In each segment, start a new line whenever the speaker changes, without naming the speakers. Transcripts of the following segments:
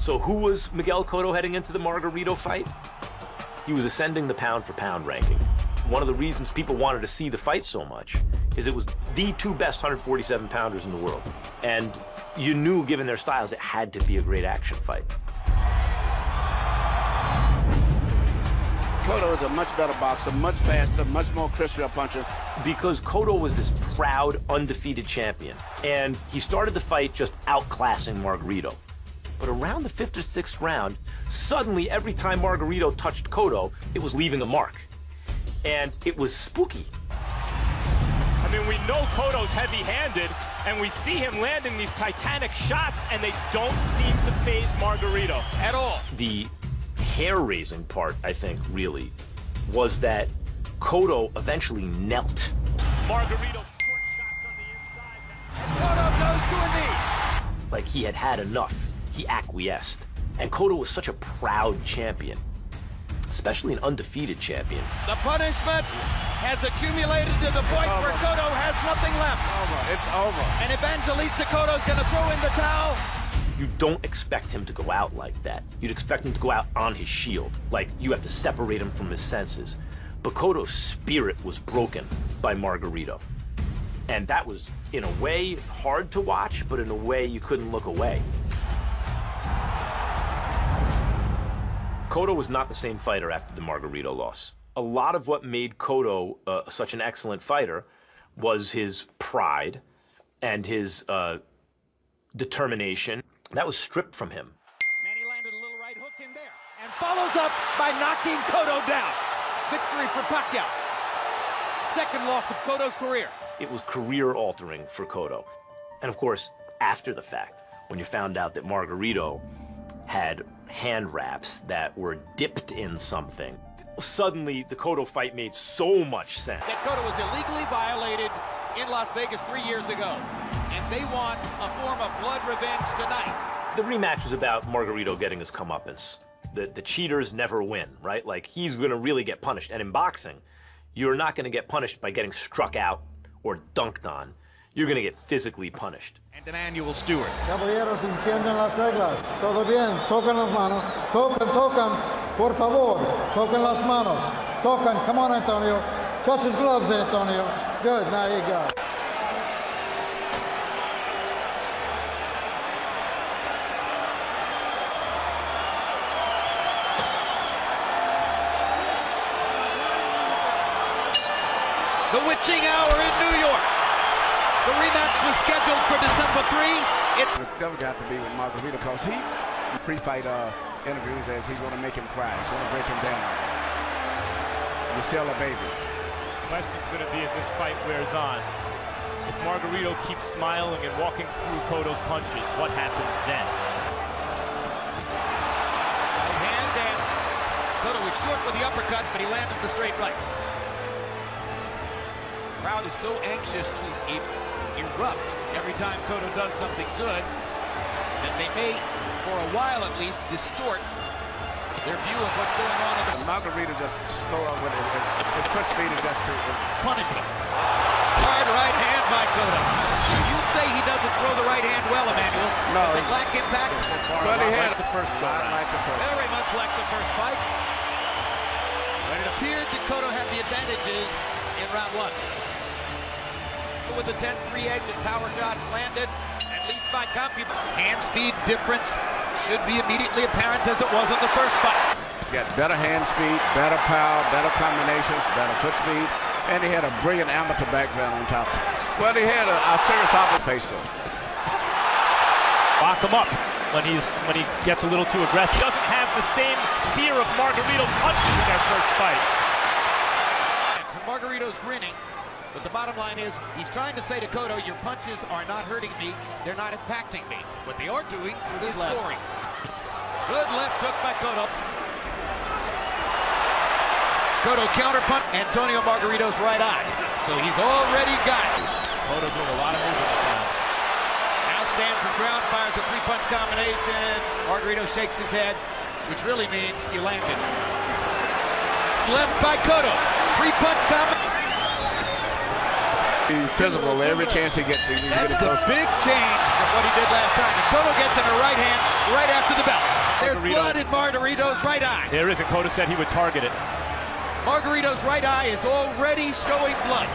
So who was Miguel Cotto heading into the Margarito fight? He was ascending the pound-for-pound ranking. One of the reasons people wanted to see the fight so much is it was the two best 147-pounders in the world. And you knew, given their styles, it had to be a great action fight.
Cotto is a much better boxer, much faster, much more crisper puncher.
Because Cotto was this proud, undefeated champion. And he started the fight just outclassing Margarito. But around the 5th or 6th round, suddenly every time Margarito touched Cotto, it was leaving a mark. And it was spooky.
I mean, we know Cotto's heavy-handed, and we see him landing these titanic shots, and they don't seem to faze Margarito at all.
The hair-raising part, I think, really, was that Cotto eventually knelt.
Margarito short shots on the inside. And Cotto goes to a knee.
Like he had enough. He acquiesced. And Cotto was such a proud champion, especially an undefeated champion.
The punishment has accumulated to the point where Cotto has nothing left.
It's over.
And Evangelista Cotto's going to throw in the towel.
You don't expect him to go out like that. You'd expect him to go out on his shield. Like, you have to separate him from his senses. But Cotto's spirit was broken by Margarito. And that was, in a way, hard to watch, but in a way you couldn't look away. Cotto was not the same fighter after the Margarito loss. A lot of what made Cotto such an excellent fighter was his pride and his determination. That was stripped from him.
Manny landed a little right hook in there and follows up by knocking Cotto down. Victory for Pacquiao. Second loss of Cotto's career.
It was career-altering for Cotto. And of course, after the fact, when you found out that Margarito had hand wraps that were dipped in something, suddenly the Cotto fight made so much sense.
That Cotto was illegally violated in Las Vegas 3 years ago, and they want a form of blood revenge tonight.
The rematch was about Margarito getting his comeuppance. The cheaters never win, right? Like, he's gonna really get punished. And in boxing, you're not gonna get punished by getting struck out or dunked on. You're gonna get physically punished.
And Emanuel Stewart.
Caballeros, encienden las reglas. Todo bien, tocan las manos. Tocan, por favor. Tocan las manos. Tocan, come on, Antonio. Touch his gloves, Antonio. Good, now you go.
The witching hour in New York. The rematch was scheduled for December 3.
It's never got to be with Margarito because he pre-fight interviews as he's going to make him cry. He's going to break him down. You're still a baby.
The question's going to be as this fight wears on. If Margarito keeps smiling and walking through Cotto's punches, what happens then? Right hand, and Cotto was short with the uppercut, but he landed the straight right. The crowd is so anxious to erupt every time Cotto does something good that they may, for a while at least, distort their view of what's going on in the
Margarito just slow up with it. His foot speed is just too
punishment. Hard right hand by Cotto. You say he doesn't throw the right hand well, Emanuel.
No.
Does it lack impact?
But he had
the first
not like the first.
Very much like the first fight. But it appeared that Cotto had the advantages in round one. With the 10-3 edge and power shots landed, at least by compute. Hand speed difference should be immediately apparent as it was in the first fight.
Got better hand speed, better power, better combinations, better foot speed, and he had a brilliant amateur background on top. Well, he had a serious opposition.
Lock him up when he gets a little too aggressive. He doesn't have the same fear of Margarito's punches in that first fight. And Margarito's grinning. But the bottom line is, he's trying to say to Cotto, your punches are not hurting me, they're not impacting me. What they are doing is scoring. Good left hook by Cotto. Cotto counterpunch, Antonio Margarito's right eye. So he's already got it. Cotto doing a lot of movement now. Now stands his ground, fires a three-punch combination. Margarito shakes his head, which really means he landed. Left by Cotto. Three-punch combination.
Physical every chance he gets.
That's the big change from what he did last time. And Cotto gets in a right hand right after the bell.
Margarito.
blood in Margarito's right eye.
There is, and Cotto said he would target it.
Margarito's right eye is already showing blood.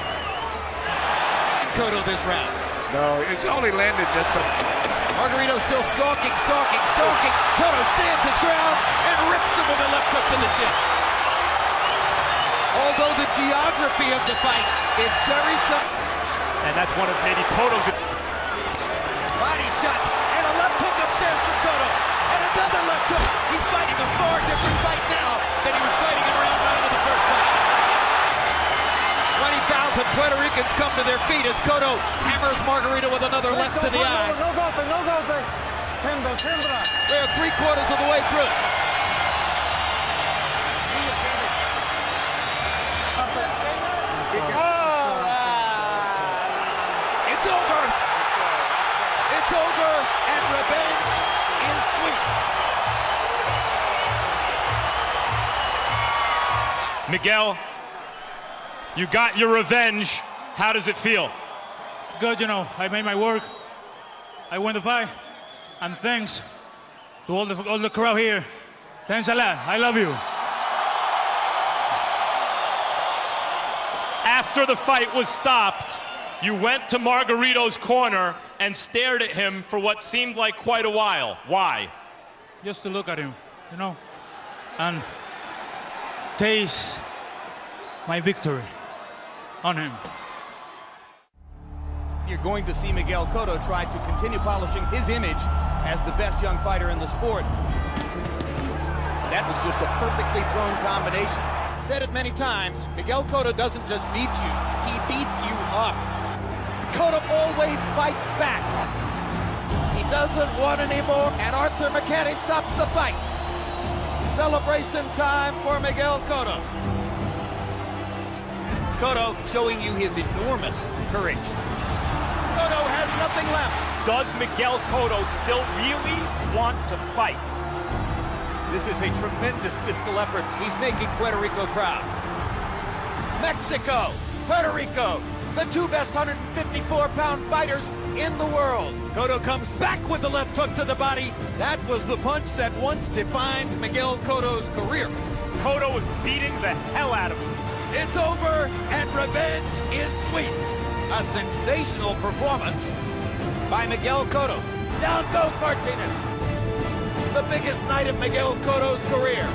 Cotto this round.
No, it's only landed just a...
Margarito still stalking. Cotto stands his ground and rips him with a left hook to the chin. Although the geography of the fight is very simple.
And that's one of maybe Cotto's...
Body shots and a left hook upstairs from Cotto. And another left hook. He's fighting a far different fight now than he was fighting in round 9 of the first fight. 20,000 Puerto Ricans come to their feet as Cotto hammers Margarito with another left to the eye.
No golpe. Timbra.
We're 3/4 of the way through. It's over. It's over, and revenge is sweet.
Miguel, you got your revenge. How does it feel?
Good, you know, I made my work. I won the fight. And thanks to all the crowd here. Thanks a lot. I love you.
After the fight was stopped, you went to Margarito's corner and stared at him for what seemed like quite a while. Why?
Just to look at him, you know, and taste my victory on him.
You're going to see Miguel Cotto try to continue polishing his image as the best young fighter in the sport. That was just a perfectly thrown combination. Said it many times, Miguel Cotto doesn't just beat you, he beats you up. Cotto always fights back. He doesn't want any more, and Arthur McCarty stops the fight. Celebration time for Miguel Cotto. Cotto showing you his enormous courage. Cotto has nothing left.
Does Miguel Cotto still really want to fight?
This is a tremendous physical effort he's making Puerto Rico proud. Mexico, Puerto Rico, the two best 154-pound fighters in the world. Cotto comes back with the left hook to the body. That was the punch that once defined Miguel Cotto's career.
Cotto was beating the hell out of him.
It's over, and revenge is sweet. A sensational performance by Miguel Cotto. Down goes Martinez. The biggest night of Miguel Cotto's career.